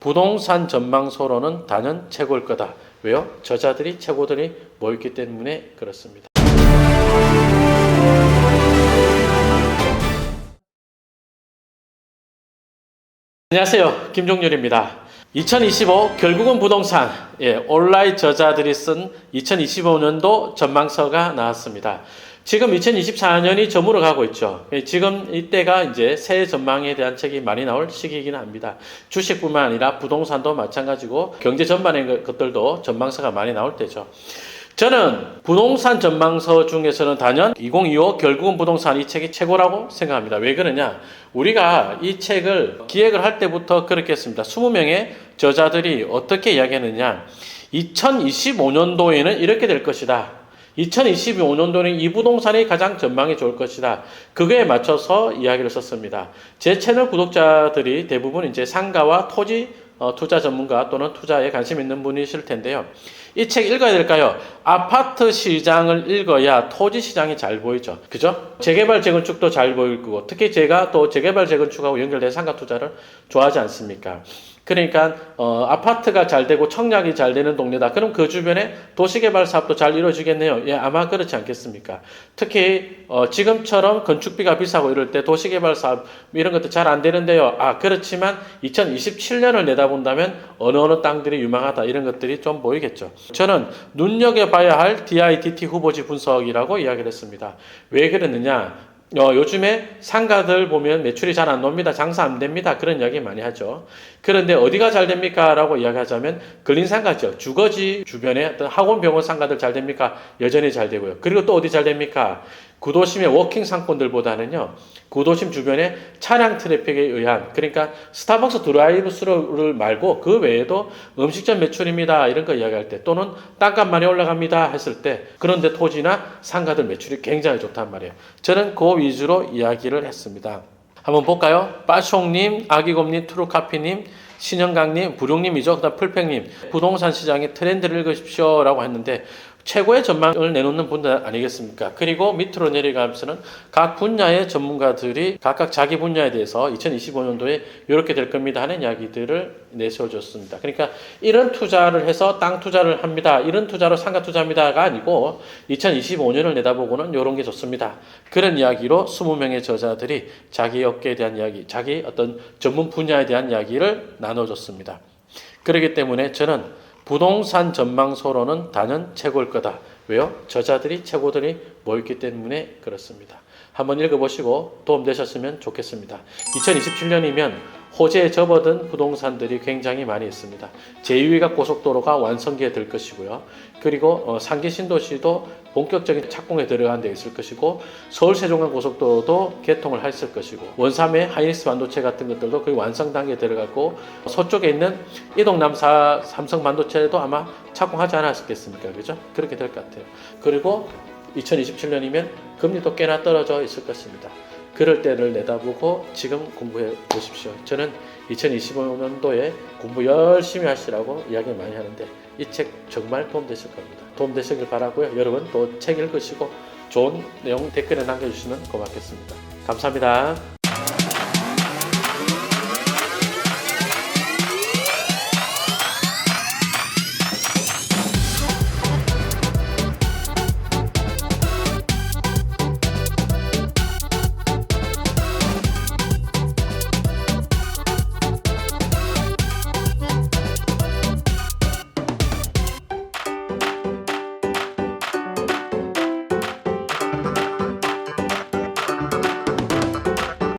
부동산 전망서로는 단연 최고일 거다. 왜요? 저자들이 최고들이 모였기 때문에 그렇습니다. 안녕하세요. 김종률입니다. 2025 결국은 부동산, 온라인 저자들이 쓴 2025년도 전망서가 나왔습니다. 지금 2024년이 저물어 가고 있죠. 지금 이때가 이제 새해 전망에 대한 책이 많이 나올 시기이긴 합니다. 주식뿐만 아니라 부동산도 마찬가지고 경제 전반의 것들도 전망서가 많이 나올 때죠. 저는 부동산 전망서 중에서는 단연 2025 결국은 부동산 이 책이 최고라고 생각합니다. 왜 그러냐? 우리가 이 책을 기획을 할 때부터 그렇게 했습니다. 20명의 저자들이 어떻게 이야기했느냐? 2025년도에는 이렇게 될 것이다. 2025년도는 이 부동산이 가장 전망이 좋을 것이다. 그거에 맞춰서 이야기를 썼습니다. 제 채널 구독자들이 대부분 이제 상가와 토지 투자 전문가 또는 투자에 관심 있는 분이실 텐데요. 이 책 읽어야 될까요? 아파트 시장을 읽어야 토지 시장이 잘 보이죠. 그죠? 재개발 재건축도 잘 보일 거고, 특히 제가 또 재개발 재건축하고 연결된 상가 투자를 좋아하지 않습니까? 그러니까 아파트가 잘 되고 청약이 잘 되는 동네다. 그럼 그 주변에 도시개발 사업도 잘 이루어지겠네요. 예, 아마 그렇지 않겠습니까? 특히 지금처럼 건축비가 비싸고 이럴 때 도시개발 사업 이런 것도 잘 안 되는데요. 그렇지만 2027년을 내다본다면 어느 땅들이 유망하다 이런 것들이 좀 보이겠죠. 저는 눈여겨봐야 할 DITT 후보지 분석이라고 이야기를 했습니다. 왜 그러느냐? 요즘에 상가들 보면 매출이 잘 안 나옵니다. 장사 안 됩니다. 그런 이야기 많이 하죠. 그런데 어디가 잘 됩니까? 라고 이야기하자면 근린 상가죠. 주거지 주변에 어떤 학원 병원 상가들 잘 됩니까? 여전히 잘 되고요. 그리고 또 어디 잘 됩니까? 구도심의 워킹 상권들보다는요. 구도심 주변에 차량 트래픽에 의한 그러니까 스타벅스 드라이브스루를 말고 그 외에도 음식점 매출입니다. 이런 거 이야기할 때 또는 땅값 많이 올라갑니다. 했을 때 그런데 토지나 상가들 매출이 굉장히 좋단 말이에요. 저는 그 위주로 이야기를 했습니다. 한번 볼까요? 빠숑님, 아기곰님, 트루카피님, 신영강님, 부룡님이죠. 그 다음 풀팽님. 부동산 시장의 트렌드를 읽으십시오. 라고 했는데 최고의 전망을 내놓는 분들 아니겠습니까? 그리고 밑으로 내려가면서는 각 분야의 전문가들이 각각 자기 분야에 대해서 2025년도에 이렇게 될 겁니다 하는 이야기들을 내세워줬습니다. 그러니까 이런 투자를 해서 땅 투자를 합니다. 이런 투자로 상가 투자합니다가 아니고 2025년을 내다보고는 이런 게 좋습니다. 그런 이야기로 20명의 저자들이 자기 업계에 대한 이야기, 자기 어떤 전문 분야에 대한 이야기를 나눠줬습니다. 그렇기 때문에 저는 부동산 전망서로는 단연 최고일 거다. 왜요? 저자들이 최고들이 모였기 때문에 그렇습니다. 한번 읽어보시고 도움되셨으면 좋겠습니다. 2027년이면 호재에 접어든 부동산들이 굉장히 많이 있습니다. 제2외곽 고속도로가 완성기에 들 것이고요. 그리고 상계 신도시도 본격적인 착공에 들어간 데 있을 것이고 서울 세종간 고속도로도 개통을 했을 것이고 원삼의 하이닉스 반도체 같은 것들도 거의 완성 단계에 들어갔고 서쪽에 있는 이동남사 삼성 반도체도 아마 착공하지 않았겠습니까? 그죠? 그렇게 될 것 같아요. 그리고 2027년이면 금리도 꽤나 떨어져 있을 것입니다. 그럴 때를 내다보고 지금 공부해 보십시오. 저는 2025년도에 공부 열심히 하시라고 이야기 많이 하는데 이 책 정말 도움되실 겁니다. 도움되시길 바라고요. 여러분 또 책 읽으시고 좋은 내용 댓글에 남겨주시면 고맙겠습니다. 감사합니다.